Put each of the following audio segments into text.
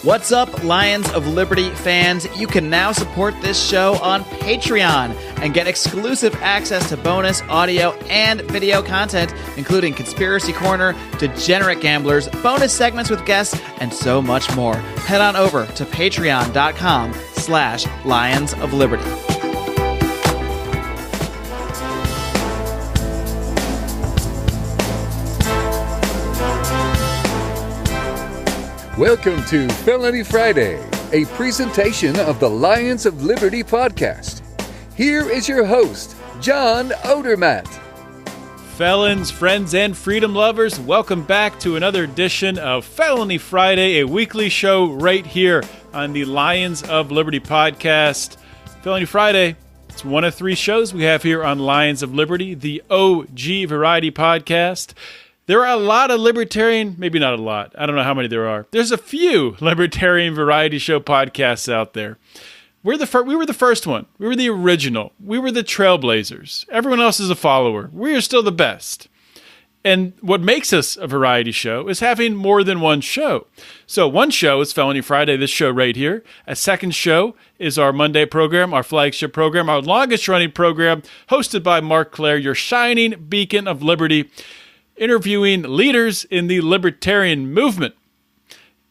What's up, Lions of Liberty fans? You can now support this show on Patreon and get exclusive access to bonus audio and video content, including Conspiracy Corner, Degenerate Gamblers, bonus segments with guests, and so much more. Head on over to patreon.com/Lions of Liberty. Welcome to Felony Friday, a presentation of the Lions of Liberty podcast. Here is your host, John Odermatt. Felons, friends, and freedom lovers, welcome back to another edition of Felony Friday, a weekly show right here on the Lions of Liberty podcast. Felony Friday, it's one of three shows we have here on Lions of Liberty, the OG Variety podcast. There are a lot of libertarian, maybe not a lot, I don't know how many there are. There's a few libertarian variety show podcasts out there. We were the first one. We were the original. We were the trailblazers. Everyone else is a follower. We are still the best. And what makes us a variety show is having more than one show. So one show is Felony Friday, this show right here. A second show is our Monday program, our flagship program, our longest running program, hosted by Marc Clair, your shining beacon of liberty, interviewing leaders in the libertarian movement.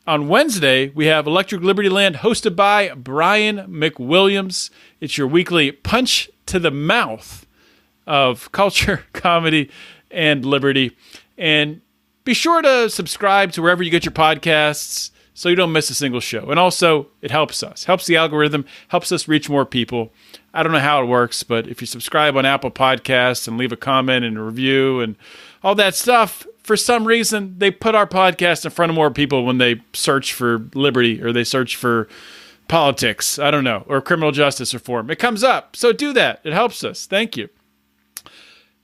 On Wednesday, we have Electric Liberty Land, hosted by Bryan McWilliams. It's your weekly punch to the mouth of culture, comedy, and liberty. And be sure to subscribe to wherever you get your podcasts so you don't miss a single show. And also, it helps us, helps the algorithm, helps us reach more people. I don't know how it works, but if you subscribe on Apple Podcasts and leave a comment and a review and all that stuff, for some reason, they put our podcast in front of more people when they search for liberty or they search for politics, I don't know, or criminal justice reform. It comes up, so do that. It helps us. Thank you.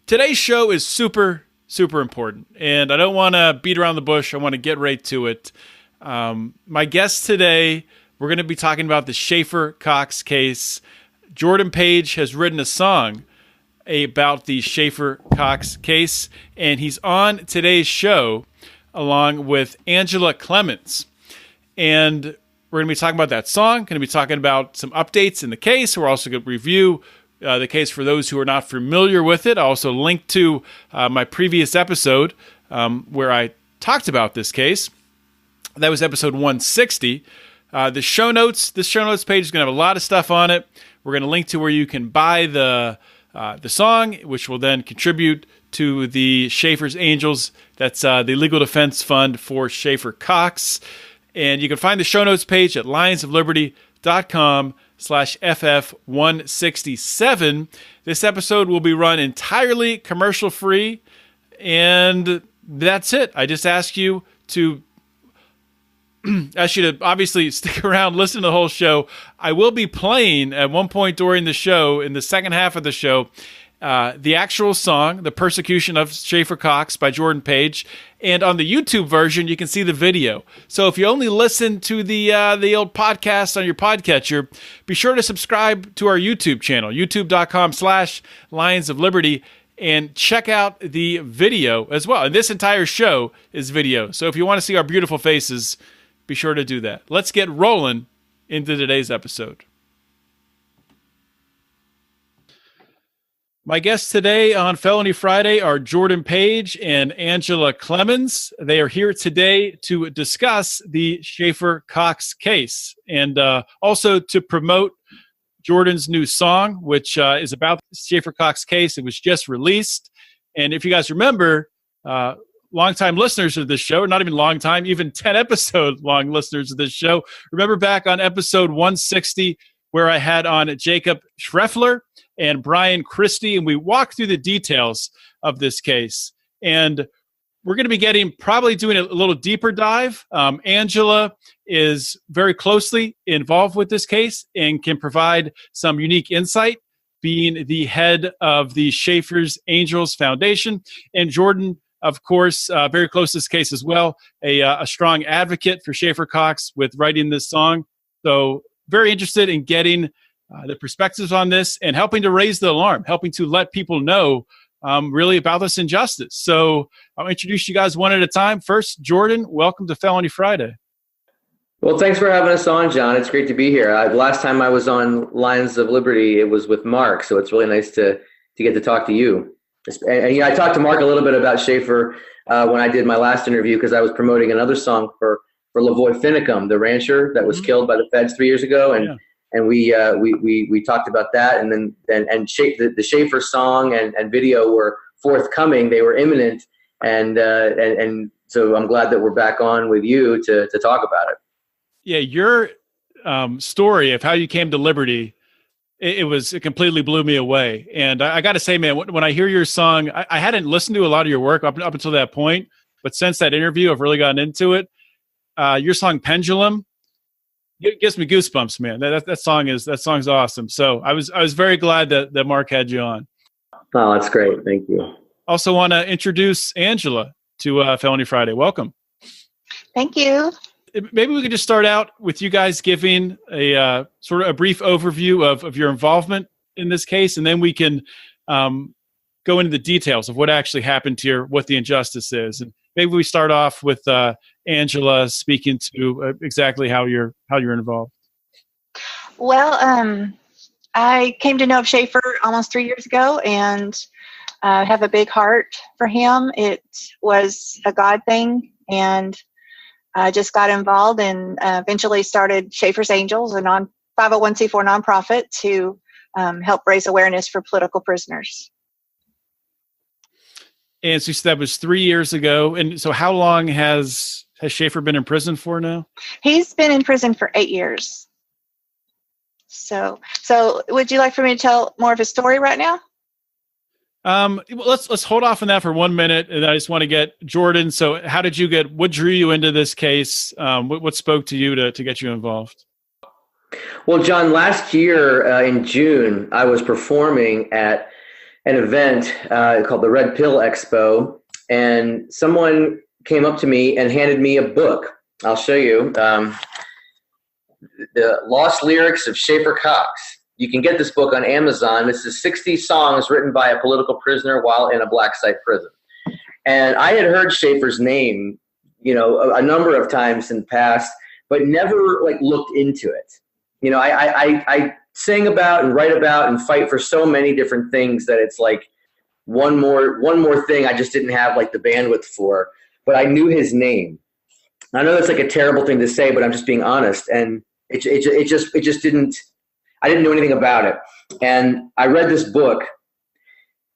Today's show is super, super important, and I don't want to beat around the bush. I want to get right to it. My guest today, we're going to be talking about the Schaeffer Cox case. Jordan Page has written a song about the Schaeffer Cox case, and he's on today's show along with Angela Clemmons. And we're going to be talking about that song, going to be talking about some updates in the case. We're also going to review the case for those who are not familiar with it. I also linked to my previous episode where I talked about this case. That was episode 160. This show notes page is going to have a lot of stuff on it. We're going to link to where you can buy the song, which will then contribute to the Schaeffer's Angels. That's the legal defense fund for Schaeffer Cox. And you can find the show notes page at lionsofliberty.com/FF167. This episode will be run entirely commercial free. And that's it. I just ask you to obviously stick around, listen to the whole show. I will be playing at one point during the show, in the second half of the show, the actual song, The Persecution of Schaeffer Cox by Jordan Page. And on the YouTube version, you can see the video. So if you only listen to the old podcast on your podcatcher, be sure to subscribe to our YouTube channel, youtube.com/Lions of Liberty, and check out the video as well. And this entire show is video. So if you want to see our beautiful faces, be sure to do that. Let's get rolling into today's episode. My guests today on Felony Friday are Jordan Page and Angela Clemmons. They are here today to discuss the Schaeffer Cox case and also to promote Jordan's new song, which is about the Schaeffer Cox case. It was just released. And if you guys remember, longtime listeners of this show, not even long time, even 10 episode long listeners of this show, remember back on episode 160 where I had on Jacob Shreffler and Bryan Christie, and we walked through the details of this case. And we're going to be probably doing a little deeper dive. Angela is very closely involved with this case and can provide some unique insight, being the head of the Schaeffer's Angels Foundation. And Jordan, of course, very close to this case as well, a strong advocate for Schaeffer Cox with writing this song. So very interested in getting the perspectives on this and helping to raise the alarm, helping to let people know really about this injustice. So I'll introduce you guys one at a time. First, Jordan, welcome to Felony Friday. Well, thanks for having us on, John. It's great to be here. Last time I was on Lions of Liberty, it was with Marc, so it's really nice to get to talk to you. And I talked to Marc a little bit about Schaeffer when I did my last interview, because I was promoting another song for Lavoy Finicum, the rancher that was killed by the feds 3 years ago, and we talked about that, and then the Schaeffer song and video were forthcoming; they were imminent, and so I'm glad that we're back on with you to talk about it. Yeah, your story of how you came to Liberty, it completely blew me away. And I got to say, man, when I hear your song, I hadn't listened to a lot of your work up until that point, but since that interview, I've really gotten into it. Your song Pendulum, it gives me goosebumps, man. That song's awesome. So I was very glad that Marc had you on. Oh, that's great. Thank you. Also want to introduce Angela to Felony Friday. Welcome. Thank you. Maybe we could just start out with you guys giving a sort of a brief overview of your involvement in this case, and then we can go into the details of what actually happened here, what the injustice is. And maybe we start off with Angela speaking to exactly how you're involved. Well, I came to know of Schaeffer almost 3 years ago, and have a big heart for him. It was a God thing, and I just got involved and eventually started Schaeffer's Angels, a 501c4 nonprofit to help raise awareness for political prisoners. And so that was 3 years ago. And so how long has Schaeffer been in prison for now? He's been in prison for 8 years. So would you like for me to tell more of his story right now? Let's hold off on that for 1 minute, and I just want to get Jordan. So, what drew you into this case? What spoke to you to get you involved? Well, John, last year in June, I was performing at an event called the Red Pill Expo, and someone came up to me and handed me a book. I'll show you. The Lost Lyrics of Schaeffer Cox. You can get this book on Amazon. This is 60 songs written by a political prisoner while in a black site prison. And I had heard Schaeffer's name, a number of times in the past, but never looked into it. I sing about and write about and fight for so many different things that it's like one more thing I just didn't have the bandwidth for. But I knew his name. I know that's a terrible thing to say, but I'm just being honest. And it just didn't. I didn't know anything about it. And I read this book,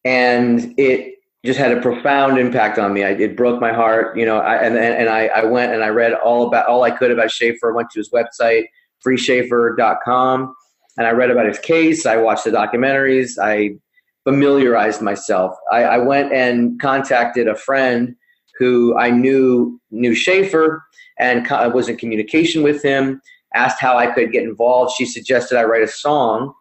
and it just had a profound impact on me. It broke my heart, I went and I read all I could about Schaeffer. I went to his website, freeschaeffer.com, and I read about his case. I watched the documentaries. I familiarized myself. I went and contacted a friend who I knew Schaeffer and was in communication with him. Asked how I could get involved. She suggested I write a song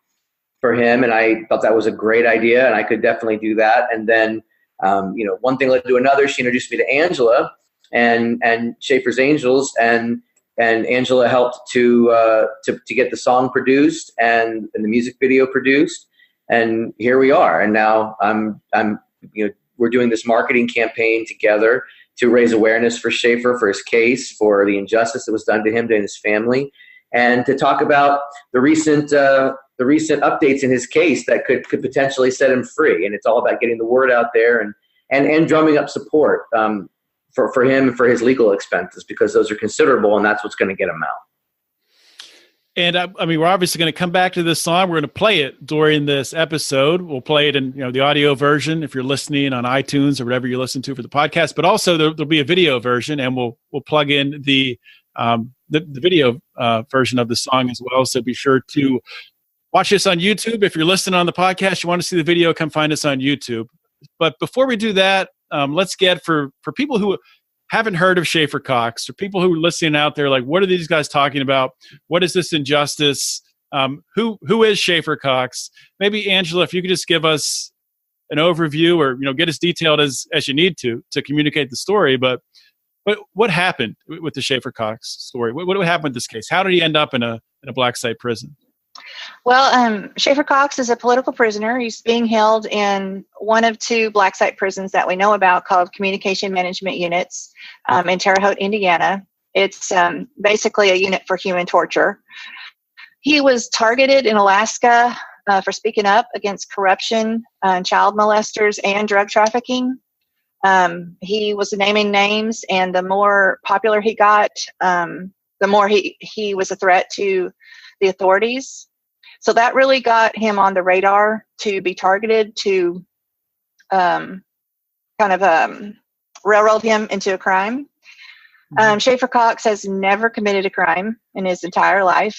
for him, and I thought that was a great idea, and I could definitely do that. And then, one thing led to another. She introduced me to Angela and Schaeffer's Angels, and Angela helped to get the song produced and the music video produced, and here we are. And now we're doing this marketing campaign together to raise awareness for Schaeffer, for his case, for the injustice that was done to him and his family, and to talk about the recent updates in his case that could potentially set him free. And it's all about getting the word out there and drumming up support for him and for his legal expenses, because those are considerable, and that's what's going to get him out. And we're obviously going to come back to this song. We're going to play it during this episode. We'll play it in the audio version if you're listening on iTunes or whatever you listen to for the podcast. But also there'll be a video version, and we'll plug in the video version of the song as well. So be sure to watch this on YouTube. If you're listening on the podcast, you want to see the video, come find us on YouTube. But before we do that, let's get for people who haven't heard of Schaeffer Cox, or people who are listening out there, what are these guys talking about? What is this injustice? Who is Schaeffer Cox? Maybe Angela, if you could just give us an overview, or get as detailed as you need to communicate the story. But what happened with the Schaeffer Cox story? What happened with this case? How did he end up in a black site prison? Well, Schaeffer Cox is a political prisoner. He's being held in one of two black site prisons that we know about, called communication management units in Terre Haute, Indiana. It's basically a unit for human torture. He was targeted in Alaska for speaking up against corruption, child molesters, and drug trafficking. He was naming names, and the more popular he got, the more he was a threat to the authorities. So that really got him on the radar to be targeted, to railroad him into a crime. Schaeffer Cox has never committed a crime in his entire life.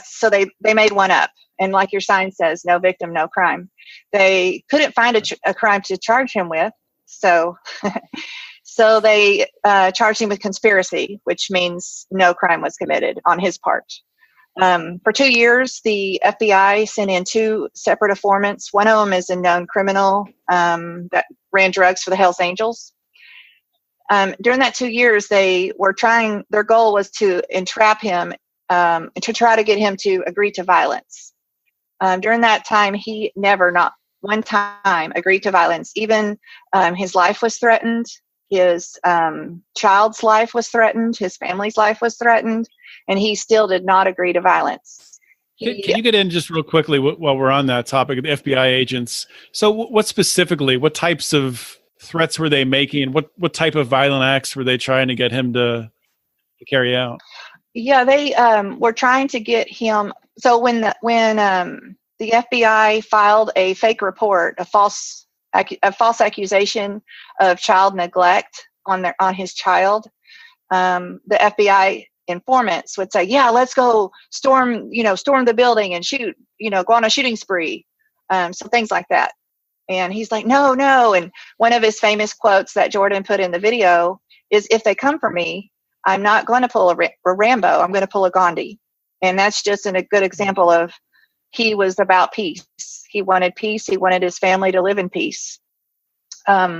So they made one up. And like your sign says, no victim, no crime. They couldn't find a crime to charge him with. So they charged him with conspiracy, which means no crime was committed on his part. For 2 years, the FBI sent in 2 separate informants. One of them is a known criminal that ran drugs for the Hells Angels. During that 2 years, their goal was to entrap him and to try to get him to agree to violence. During that time, he never, not one time, agreed to violence. Even his life was threatened. His child's life was threatened. His family's life was threatened. And he still did not agree to violence. Can you get in just real quickly while we're on that topic of the FBI agents? So what types of threats were they making? What type of violent acts were they trying to get him to carry out? Yeah, they were trying to get him. So when the FBI filed a fake report, a false accusation of child neglect on his child, the FBI informants would say, "Yeah, let's go storm the building and shoot, go on a shooting spree," so things like that. And he's like, "No." And one of his famous quotes that Jordan put in the video is, "If they come for me, I'm not going to pull a Rambo. I'm going to pull a Gandhi." And that's just a good example of he was about peace. He wanted peace. He wanted his family to live in peace. At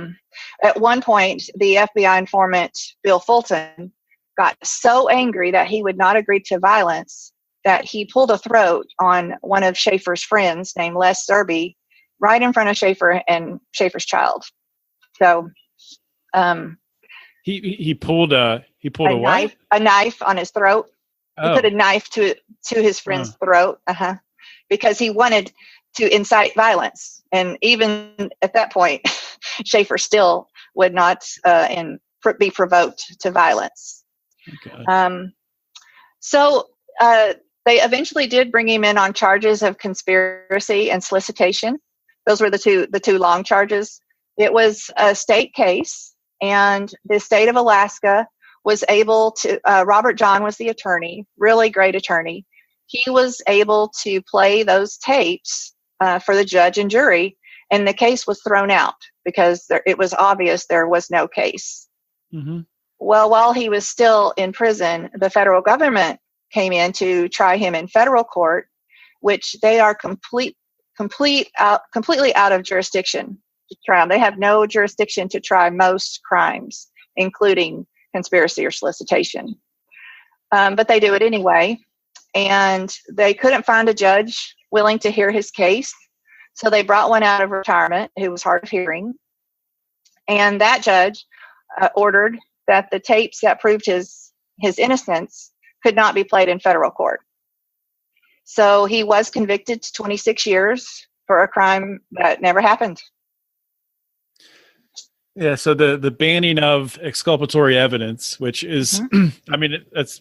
one point, the FBI informant, Bill Fulton, got so angry that he would not agree to violence that he pulled a throat on one of Schaeffer's friends named Les Zerbe right in front of Schaeffer and Schaeffer's child. So he pulled a what? A knife on his throat. Oh. He put a knife to his friend's throat, because he wanted to incite violence. And even at that point, Schaeffer still would not be provoked to violence. Okay. So they eventually did bring him in on charges of conspiracy and solicitation. Those were the two long charges. It was a state case, and the state of Alaska was able to, Robert John was the attorney, really great attorney. He was able to play those tapes for the judge and jury, and the case was thrown out because it was obvious there was no case. Mm-hmm. Well, while he was still in prison, the federal government came in to try him in federal court, which they are completely out of jurisdiction to try him. They have no jurisdiction to try most crimes, including conspiracy or solicitation. But they do it anyway. And they couldn't find a judge willing to hear his case. So they brought one out of retirement who was hard of hearing. And that judge ordered that the tapes that proved his innocence could not be played in federal court. So he was convicted to 26 years for a crime that never happened. Yeah, so the banning of exculpatory evidence, which is, I mean, that's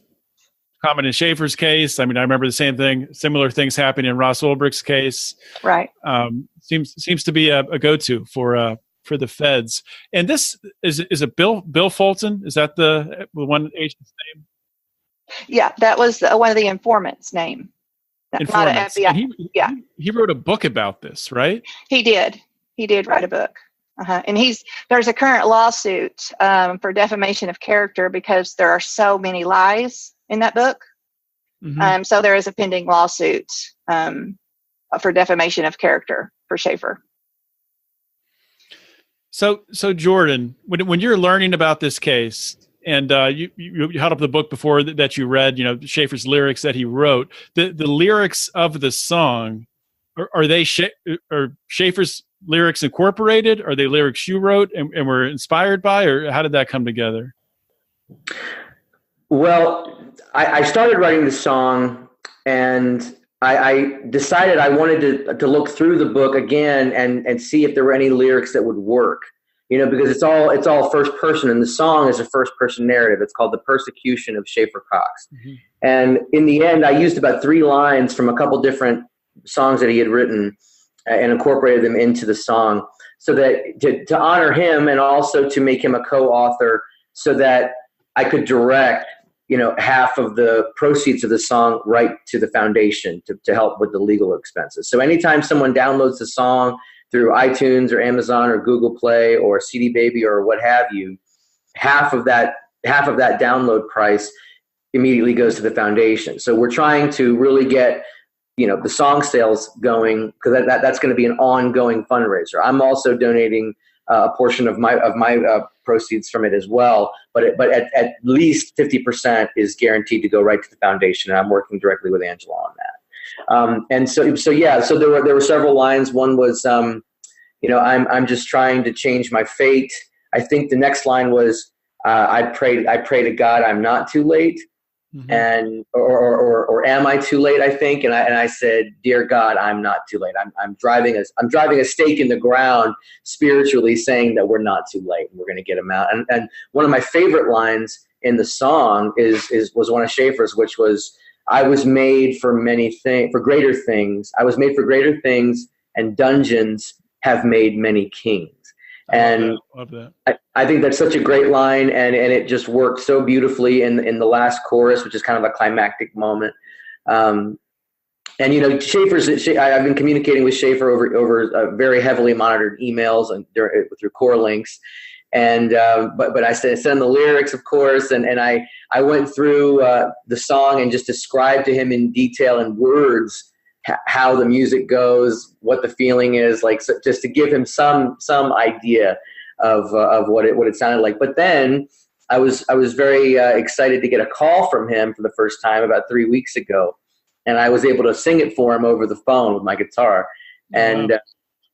common in Schaeffer's case. I mean, I remember the similar things happening in Ross Ulbricht's case. Right. Seems to be a go-to for the feds. And this is it Bill Fulton? Is that the one agent's name? Yeah, that was one of the informants' name. Informants. Not an FBI. He wrote a book about this, right? He did write a book. And there's a current lawsuit for defamation of character because there are so many lies in that book. Mm-hmm. So there is a pending lawsuit for defamation of character for Schaeffer. So Jordan, when you're learning about this case, and you held up the book before that you read, Schaeffer's lyrics that he wrote, the lyrics of the song, are they are Schaeffer's lyrics incorporated? Are they lyrics you wrote and were inspired by, or how did that come together? Well, I started writing the song, and I decided I wanted to look through the book again and see if there were any lyrics that would work. Because it's all first person, and the song is a first person narrative. It's called The Persecution of Schaeffer Cox. Mm-hmm. And in the end, I used about 3 lines from a couple different songs that he had written and incorporated them into the song, so that to honor him, and also to make him a co-author, so that I could direct half of the proceeds of the song right to the foundation to help with the legal expenses. So anytime someone downloads the song through iTunes or Amazon or Google Play or CD Baby or what have you, half of that download price immediately goes to the foundation. So we're trying to really get the song sales going, because that's going to be an ongoing fundraiser. I'm also donating a portion of my proceeds from it as well, but at least 50% is guaranteed to go right to the foundation, and I'm working directly with Angela on that. And so there were several lines. One was, I'm just trying to change my fate. I think the next line was, I pray to God I'm not too late. Mm-hmm. And or am I too late? I think, and I said, dear God, I'm not too late. I'm driving a stake in the ground spiritually, saying that we're not too late, and we're going to get him out. And one of my favorite lines in the song was one of Schaeffer's, which was, I was made for greater things. I was made for greater things, and dungeons have made many kings. And love that. I think that's such a great line, and it just worked so beautifully in the last chorus, which is kind of a climactic moment. And I've been communicating with Schaeffer over very heavily monitored emails and through core links, and but I sent the lyrics, of course, and I went through the song and just described to him in detail in words how the music goes, what the feeling is like, so just to give him some idea of what it sounded like. But then I was very excited to get a call from him for the first time about 3 weeks ago, and I was able to sing it for him over the phone with my guitar, and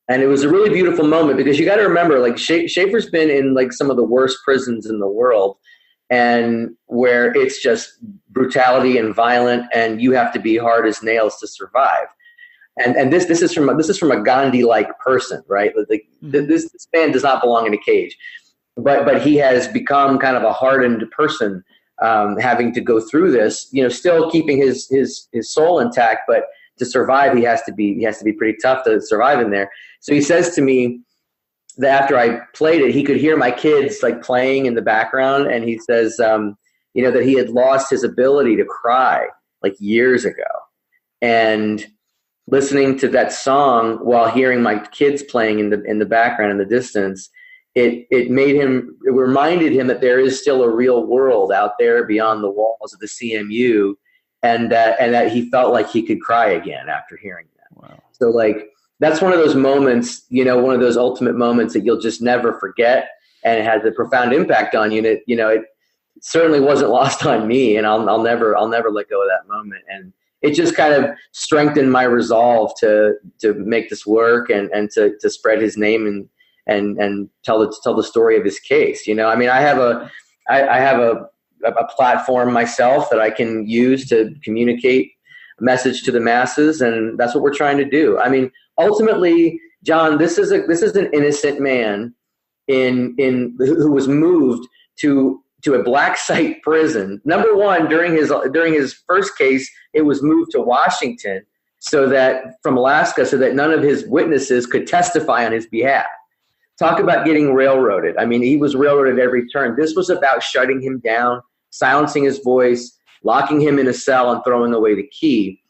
it was a really beautiful moment, because you got to remember, like, Schaeffer's been in like some of the worst prisons in the world, and where it's just brutality and violent, and you have to be hard as nails to survive. And this is from a Gandhi-like person, right? Like, this man does not belong in a cage, but he has become kind of a hardened person, having to go through this. Still keeping his soul intact, but to survive, he has to be pretty tough to survive in there. So he says to me that after I played it, he could hear my kids like playing in the background, and he says, that he had lost his ability to cry like years ago, and listening to that song while hearing my kids playing in the background in the distance, it reminded him that there is still a real world out there beyond the walls of the CMU, and that he felt like he could cry again after hearing that. Wow. So like, that's one of those moments, one of those ultimate moments that you'll just never forget, and it has a profound impact on you. And it certainly wasn't lost on me, and I'll never let go of that moment. And it just kind of strengthened my resolve to make this work and to spread his name and tell the story of his case. I mean, I have a platform myself that I can use to communicate a message to the masses, and that's what we're trying to do. I mean, ultimately, John, this is an innocent man who was moved to a black site prison. Number one, during his first case, it was moved to Washington from Alaska, so that none of his witnesses could testify on his behalf. Talk about getting railroaded. I mean, he was railroaded at every turn. This was about shutting him down, silencing his voice, locking him in a cell, and throwing away the key.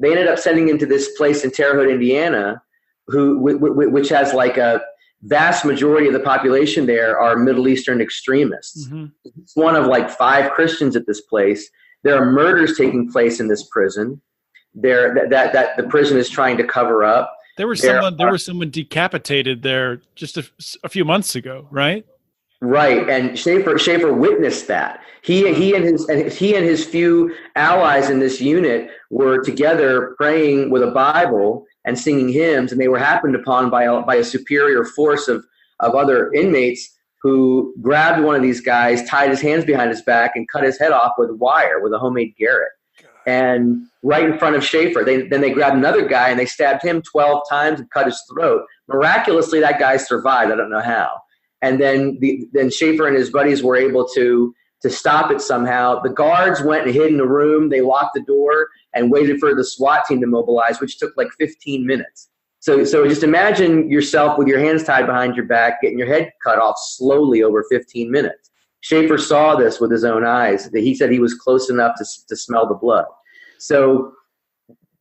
They ended up sending him to this place in Terre Haute, Indiana, which has like a vast majority of the population there are Middle Eastern extremists. Mm-hmm. It's one of like 5 Christians at this place. There are murders taking place in this prison. That the prison is trying to cover up. There was someone decapitated there just a few months ago, right? Right, and Schaeffer witnessed that. He and his few allies in this unit were together praying with a Bible and singing hymns, and they were happened upon by a superior force of other inmates who grabbed one of these guys, tied his hands behind his back, and cut his head off with wire, with a homemade garrote. And right in front of Schaeffer, then they grabbed another guy and they stabbed him 12 times and cut his throat. Miraculously, that guy survived. I don't know how. And then Schaeffer and his buddies were able to stop it somehow. The guards went and hid in the room. They locked the door and waited for the SWAT team to mobilize, which took like 15 minutes. So just imagine yourself with your hands tied behind your back, getting your head cut off slowly over 15 minutes. Schaeffer saw this with his own eyes. He said he was close enough to smell the blood. So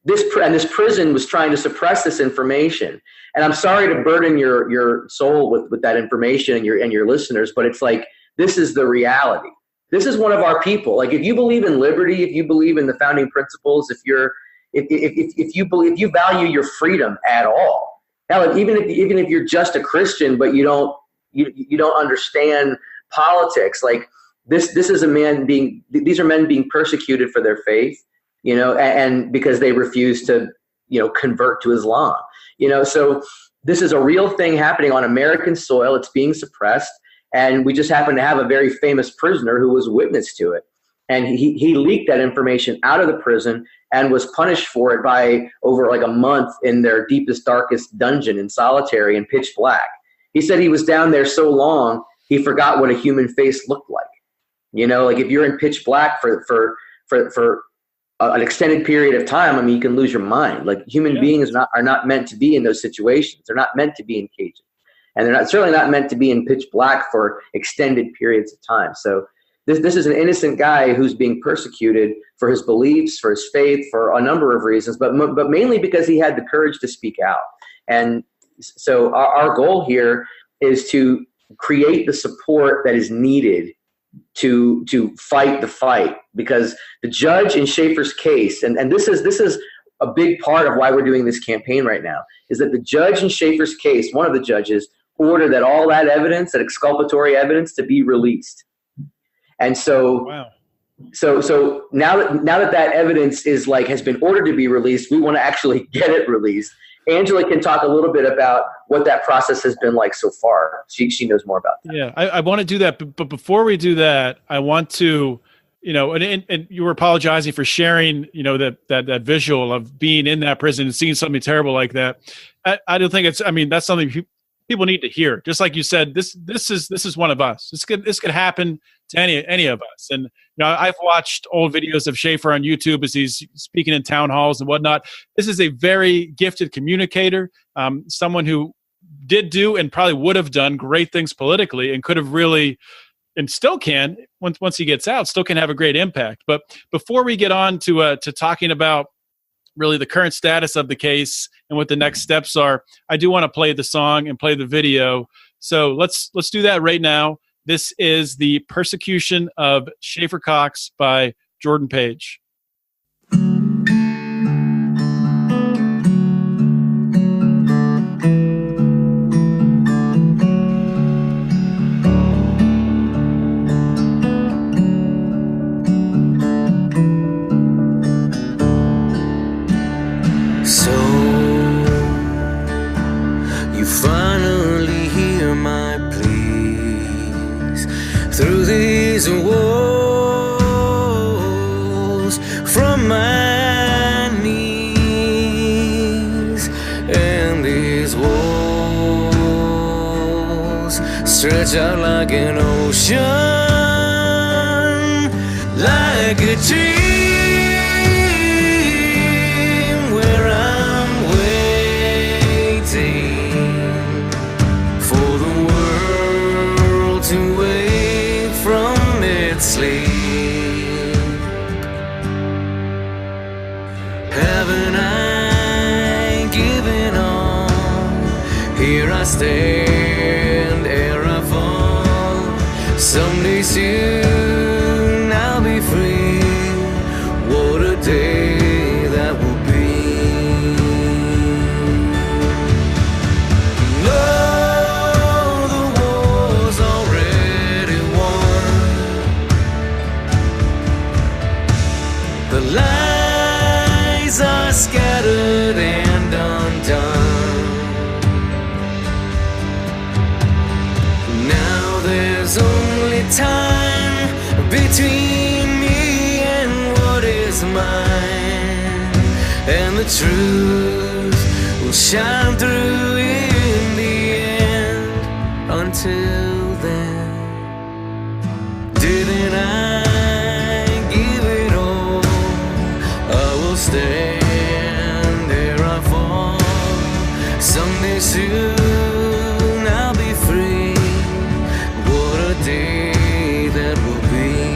this prison was trying to suppress this information. And I'm sorry to burden your soul with that information and your listeners, but it's like, this is the reality. This is one of our people. Like, if you believe in liberty, if you believe in the founding principles, if you value your freedom at all, now, like, even if you're just a Christian, but you don't understand politics, like this is these are men being persecuted for their faith, and because they refuse to, convert to Islam, so this is a real thing happening on American soil. It's being suppressed. And we just happen to have a very famous prisoner who was witness to it. And he leaked that information out of the prison and was punished for it by over like a month in their deepest, darkest dungeon in solitary and pitch black. He said he was down there so long, he forgot what a human face looked like. Like, if you're in pitch black for an extended period of time, I mean, you can lose your mind. Like, human beings are not meant to be in those situations. They're not meant to be in cages. And they're certainly not meant to be in pitch black for extended periods of time. So this is an innocent guy who's being persecuted for his beliefs, for his faith, for a number of reasons, but mainly because he had the courage to speak out. And so our goal here is to create the support that is needed to fight the fight, because the judge in Schaeffer's case, and this is a big part of why we're doing this campaign right now, is that the judge in Schaeffer's case, one of the judges, ordered that all that evidence, that exculpatory evidence, to be released. And so, wow. So now that evidence has been ordered to be released, we want to actually get it released. Angela can talk a little bit about what that process has been like so far. She knows more about that. Yeah, I want to do that. But before we do that, I want to, and you were apologizing for sharing, that visual of being in that prison and seeing something terrible like that. I don't think that's something people need to hear. Just like you said, this is one of us. This could happen to any of us. And I've watched old videos of Schaeffer on YouTube as he's speaking in town halls and whatnot. This is a very gifted communicator, someone who did do and probably would have done great things politically and could have really, and still can, once he gets out, still can have a great impact. But before we get on to talking about really the current status of the case and what the next steps are, I do want to play the song and play the video. So let's do that right now. This is The Persecution of Schaeffer Cox by Jordan Page. Through these walls, from my knees, and these walls stretch out like an ocean, like a dream where I'm waiting for the world to wait from its sleep. Haven't I given all? Here I stand ere I fall. Someday soon I'll be free. What a day that will be. The lies are scattered and undone. Now they time between me and what is mine, and the truth will shine through in the end. Until then, didn't I give it all? I will stand there I fall. Someday soon I'll be free. What a day that will be.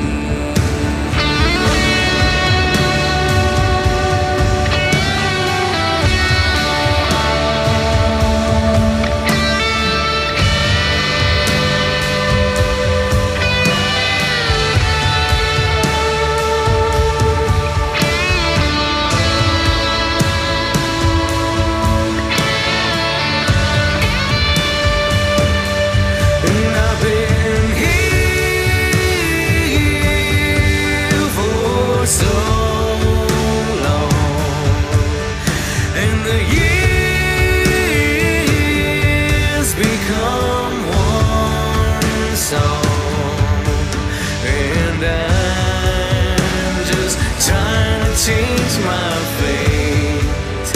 Change my fate,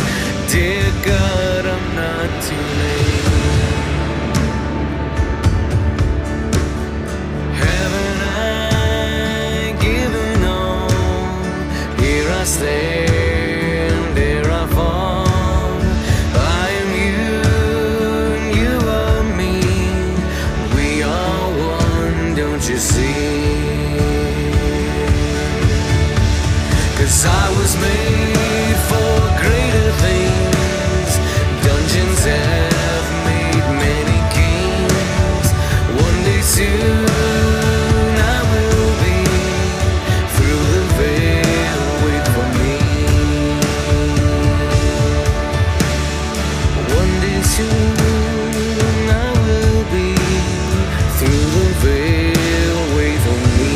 dear God, I'm not too late. Haven't I given all? Here I stand, there I fall. I am you, and you are me. We are one, don't you see? 'Cause I was made for greater things. Dungeons have made many kings. One day soon I will be through the veil. Wait for me. One day soon I will be through the veil. Wait for me.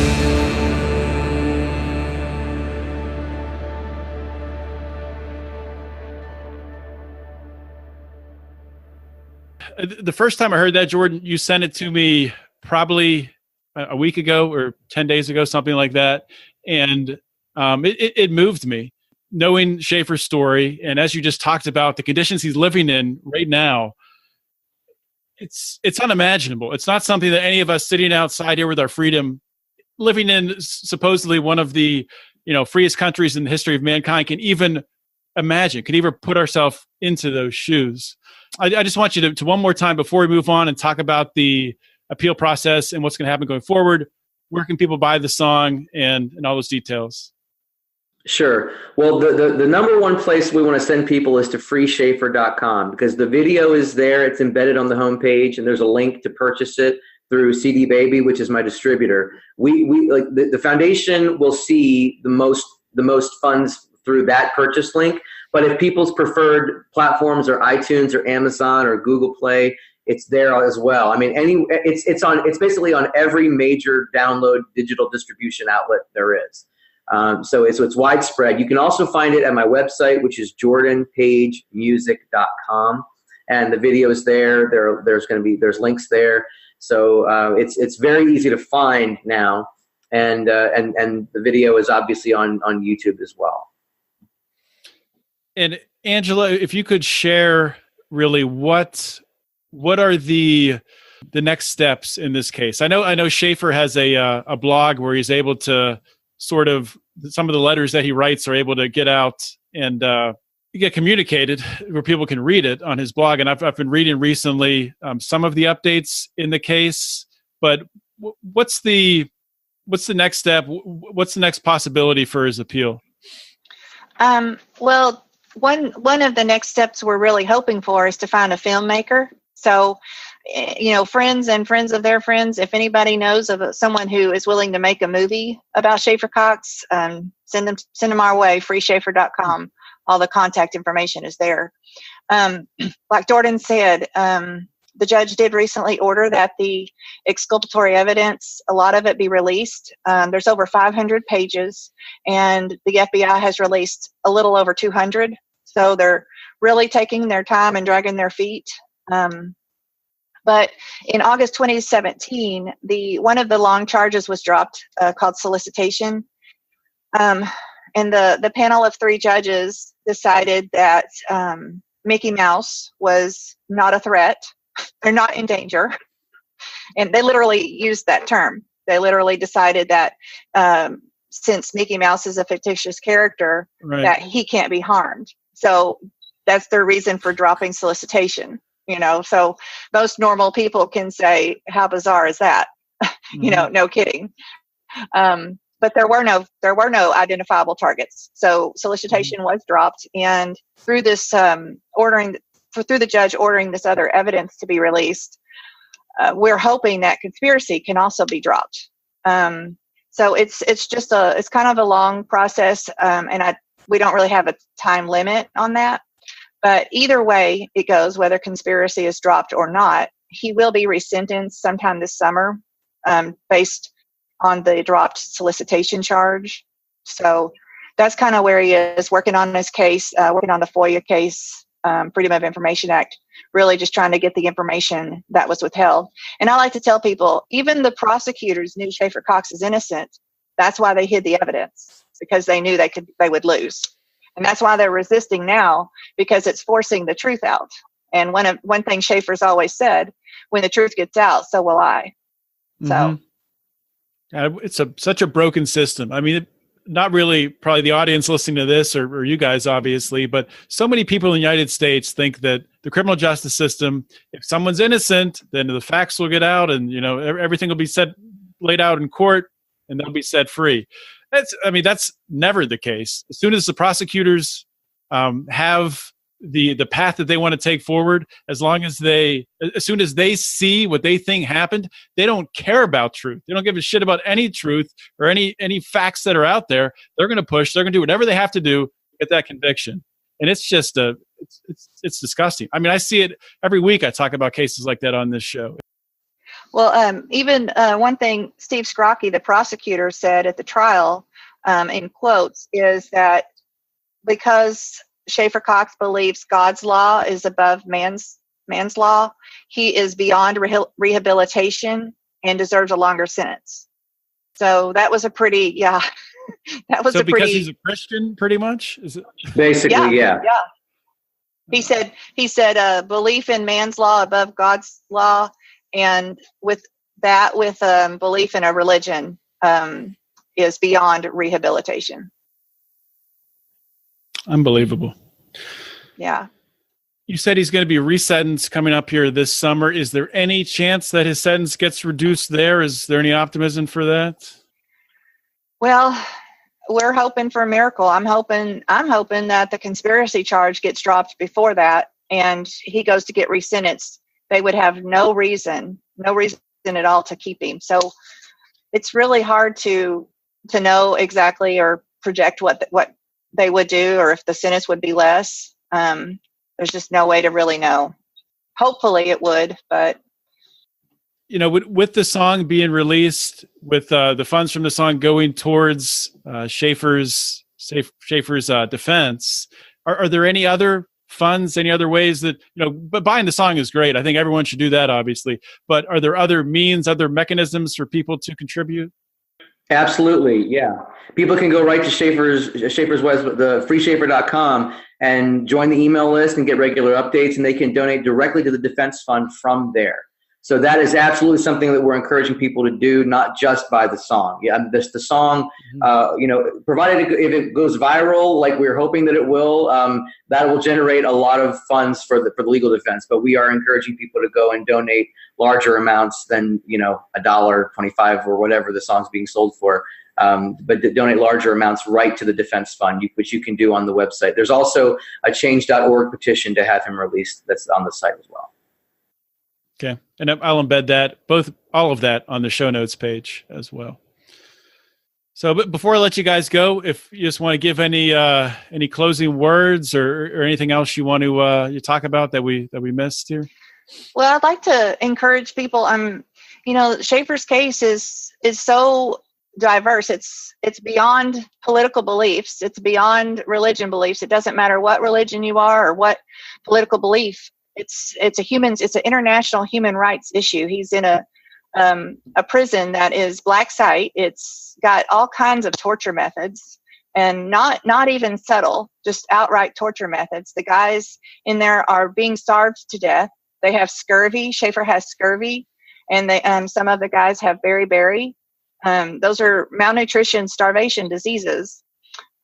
The first time I heard that, Jordan, you sent it to me probably a week ago or 10 days ago, something like that. And it moved me knowing Schaeffer's story. And as you just talked about the conditions he's living in right now, it's unimaginable. It's not something that any of us sitting outside here with our freedom, living in supposedly one of the freest countries in the history of mankind, can even imagine, can even put ourselves into those shoes. I just want you to one more time before we move on and talk about the appeal process and what's going to happen going forward. Where can people buy the song and all those details? Sure. Well, the number one place we want to send people is to freeschaeffer.com, because the video is there. It's embedded on the homepage, and there's a link to purchase it through CD Baby, which is my distributor. We like the foundation will see the most funds through that purchase link. But if people's preferred platforms are iTunes or Amazon or Google Play, it's there as well. I mean, it's basically on every major download digital distribution outlet there is. So it's widespread. You can also find it at my website, which is jordanpagemusic.com, and the video is there. There's links there. So it's very easy to find now, and the video is obviously on YouTube as well. And Angela, if you could share really what are the next steps in this case? I know Schaeffer has a blog where he's able to sort of, some of the letters that he writes are able to get out and get communicated where people can read it on his blog. And I've been reading recently some of the updates in the case. But what's the next step? What's the next possibility for his appeal? Well, one of the next steps we're really hoping for is to find a filmmaker. So, friends and friends of their friends, if anybody knows of someone who is willing to make a movie about Schaeffer Cox, send them our way, freeschaeffer.com. All the contact information is there. Like Jordan said, the judge did recently order that the exculpatory evidence, a lot of it be released. There's over 500 pages, and the FBI has released a little over 200. So they're really taking their time and dragging their feet. But in August 2017, one of the long charges was dropped called solicitation. And the panel of 3 judges decided that Mickey Mouse was not a threat. They're not in danger. And they literally used that term. They literally decided that since Mickey Mouse is a fictitious character, Right. that he can't be harmed. So that's their reason for dropping solicitation. So most normal people can say, how bizarre is that? No kidding. But there were no identifiable targets. So solicitation was dropped, and through this through the judge ordering this other evidence to be released, we're hoping that conspiracy can also be dropped. So it's kind of a long process, and we don't really have a time limit on that. But either way it goes, whether conspiracy is dropped or not, he will be resentenced sometime this summer, based on the dropped solicitation charge. So that's kind of where he is, working on his case, working on the FOIA case, Freedom of Information Act, really just trying to get the information that was withheld. And I like to tell people, even the prosecutors knew Schaeffer Cox is innocent. That's why they hid the evidence, because they knew they would lose. And that's why they're resisting now, because it's forcing the truth out. And one thing Schaeffer's always said, when the truth gets out, so will I. So it's such a broken system. I mean, not really probably the audience listening to this or you guys, obviously, but so many people in the United States think that the criminal justice system, if someone's innocent, then the facts will get out and, everything will be laid out in court and they'll be set free. That's never the case. As soon as the prosecutors have the path that they want to take forward, as soon as they see what they think happened, they don't care about truth. They don't give a shit about any truth or any facts that are out there. They're going to push. They're going to do whatever they have to do to get that conviction. And it's just it's disgusting. I mean, I see it every week. I talk about cases like that on this show. Well, even one thing Steve Scrocky, the prosecutor, said at the trial, in quotes, is that because Schaeffer Cox believes God's law is above man's law, he is beyond rehabilitation and deserves a longer sentence. So that was a pretty, because he's a Christian, pretty much? Is it? Basically, yeah. He said belief in man's law above God's law, and with belief in a religion is beyond rehabilitation. Unbelievable. Yeah. You said he's going to be resentenced coming up here this summer. Is there any chance that his sentence gets reduced there? Is there any optimism for that? Well, we're hoping for a miracle. I'm hoping that the conspiracy charge gets dropped before that and he goes to get resentenced. They would have no reason at all to keep him. So it's really hard to know exactly or project what they would do, or if the sentence would be less. There's just no way to really know. Hopefully it would, but with the song being released, with the funds from the song going towards Schaeffer's defense, are there any other funds, any other ways that, but buying the song is great. I think everyone should do that, obviously. But are there other means, other mechanisms for people to contribute? Absolutely, yeah. People can go right to Schaeffer's website, the freeschaeffer.com, and join the email list and get regular updates, and they can donate directly to the defense fund from there. So that is absolutely something that we're encouraging people to do, not just by the song. Yeah, the song, provided if it goes viral, like we're hoping that it will, that will generate a lot of funds for the legal defense. But we are encouraging people to go and donate larger amounts than $1.25 or whatever the song's being sold for. But donate larger amounts right to the defense fund, which you can do on the website. There's also a change.org petition to have him released that's on the site as well. Okay, and I'll embed all of that on the show notes page as well. So, but before I let you guys go, if you just want to give any closing words or anything else you want to you talk about that we missed here. Well, I'd like to encourage people. Schaeffer's case is so diverse. It's beyond political beliefs. It's beyond religion beliefs. It doesn't matter what religion you are or what political belief. it's an international human rights issue. He's in a prison that is black site. It's got all kinds of torture methods, and not even subtle, just outright torture methods. The guys in there are being starved to death. They have scurvy. Schaeffer has scurvy, and some of the guys have beriberi. Those are malnutrition, starvation diseases.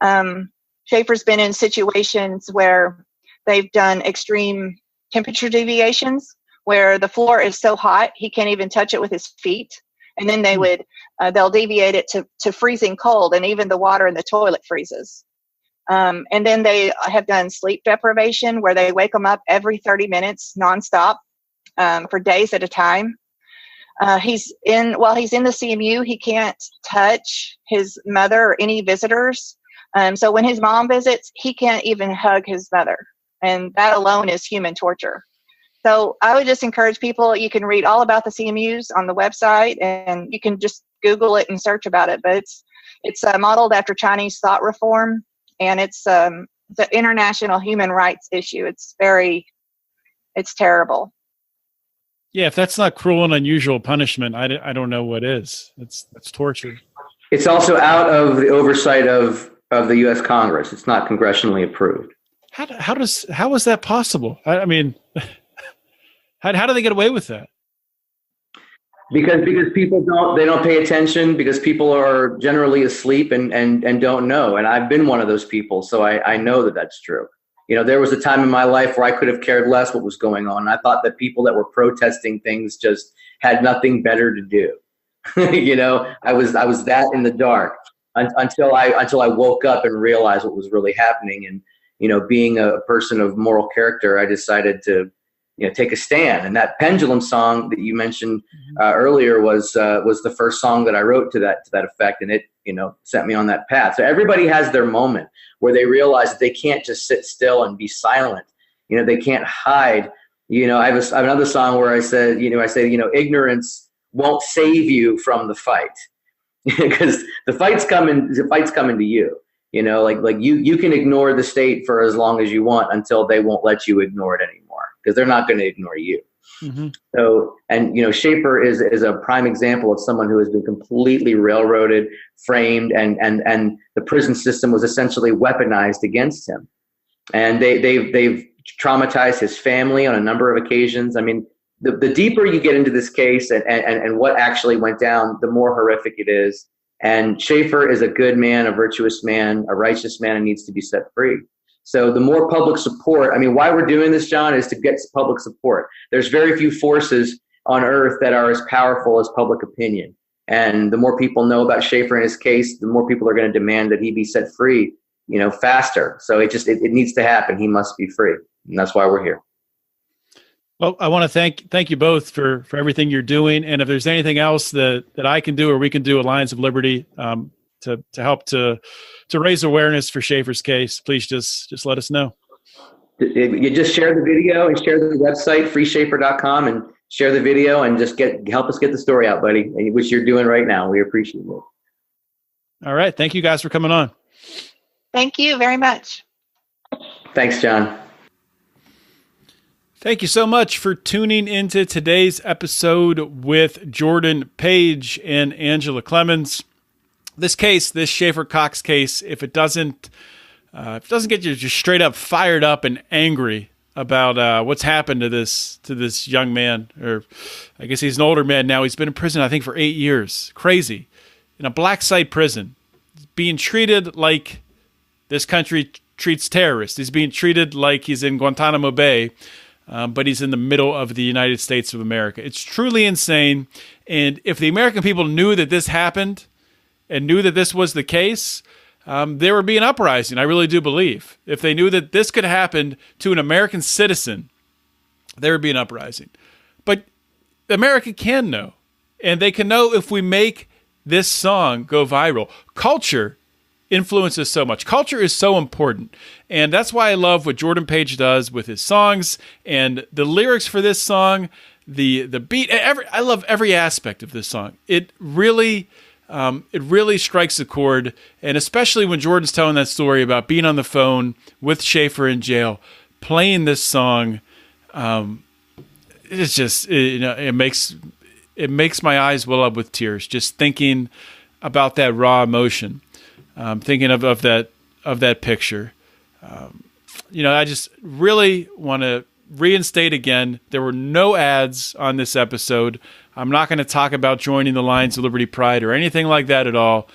Schaeffer's been in situations where they've done extreme temperature deviations, where the floor is so hot he can't even touch it with his feet, and then they'll deviate it to freezing cold, and even the water in the toilet freezes. And then they have done sleep deprivation, where they wake them up every 30 minutes nonstop for days at a time. While he's in the CMU, he can't touch his mother or any visitors. So when his mom visits, he can't even hug his mother, and that alone is human torture. So I would just encourage people, you can read all about the CMUs on the website, and you can just Google it and search about it. But it's modeled after Chinese thought reform, and it's the international human rights issue. It's terrible. Yeah, if that's not cruel and unusual punishment, I don't know what is. That's torture. It's also out of the oversight of the U.S. Congress. It's not congressionally approved. How is that possible? I mean, how do they get away with that? Because people don't pay attention, because people are generally asleep and don't know. And I've been one of those people, so I know that that's true. There was a time in my life where I could have cared less what was going on. I thought that people that were protesting things just had nothing better to do. I was that in the dark until I woke up and realized what was really happening. And being a person of moral character, I decided to take a stand. And that Pendulum song that you mentioned earlier was the first song that I wrote to that effect, and it set me on that path. So everybody has their moment where they realize that they can't just sit still and be silent. They can't hide. I have another song where I said, ignorance won't save you from the fight, because the fight's coming to you. Like you can ignore the state for as long as you want until they won't let you ignore it anymore, because they're not going to ignore you. Mm-hmm. So, and Schaeffer is a prime example of someone who has been completely railroaded, framed, and the prison system was essentially weaponized against him. And they've traumatized his family on a number of occasions. I mean, the deeper you get into this case and what actually went down, the more horrific it is. And Schaeffer is a good man, a virtuous man, a righteous man, and needs to be set free. So the more public support, I mean, why we're doing this, John, is to get public support. There's very few forces on earth that are as powerful as public opinion. And the more people know about Schaeffer and his case, the more people are going to demand that he be set free, faster. So it needs to happen. He must be free. And that's why we're here. Well, I want to thank you both for everything you're doing. And if there's anything else that I can do or we can do at Lions of Liberty to help to raise awareness for Schaeffer's case, please just let us know. You just share the video and share the website, freeschaeffer.com, and share the video and just help us get the story out, buddy, which you're doing right now. We appreciate it. All right. Thank you guys for coming on. Thank you very much. Thanks, John. Thank you so much for tuning into today's episode with Jordan Page and Angela Clemmons. This Schaeffer Cox case, if it doesn't get you just straight up fired up and angry about what's happened to this young man, or I guess he's an older man now. He's been in prison, I think, for 8 years. Crazy. In a black site prison, being treated like this country treats terrorists. He's being treated like he's in Guantanamo Bay. But he's in the middle of the United States of America. It's truly insane. And if the American people knew that this happened and knew that this was the case, there would be an uprising, I really do believe. If they knew that this could happen to an American citizen, there would be an uprising. But America can know. And they can know if we make this song go viral. Culture influences so much. Culture is so important. And that's why I love what Jordan Page does with his songs and the lyrics for this song, the beat. I love every aspect of this song. It really strikes a chord. And especially when Jordan's telling that story about being on the phone with Schaeffer in jail, playing this song, It's just, it makes my eyes well up with tears just thinking about that raw emotion, thinking of that picture. I just really want to reinstate again, there were no ads on this episode. I'm not going to talk about joining the Lions of Liberty Pride or anything like that at all.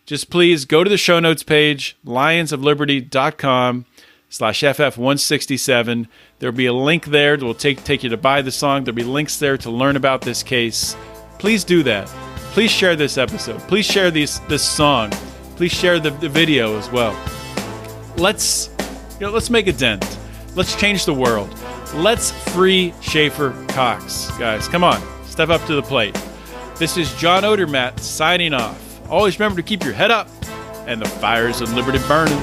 Just please go to the show notes page, lionsofliberty.com/FF167. There'll be a link there that will take you to buy the song. There'll be links there to learn about this case. Please do that. Please share this episode. Please share this song. Please share the video as well. Let's make a dent. Let's change the world. Let's free Schaeffer Cox. Guys, come on. Step up to the plate. This is John Odermatt signing off. Always remember to keep your head up and the fires of liberty burning.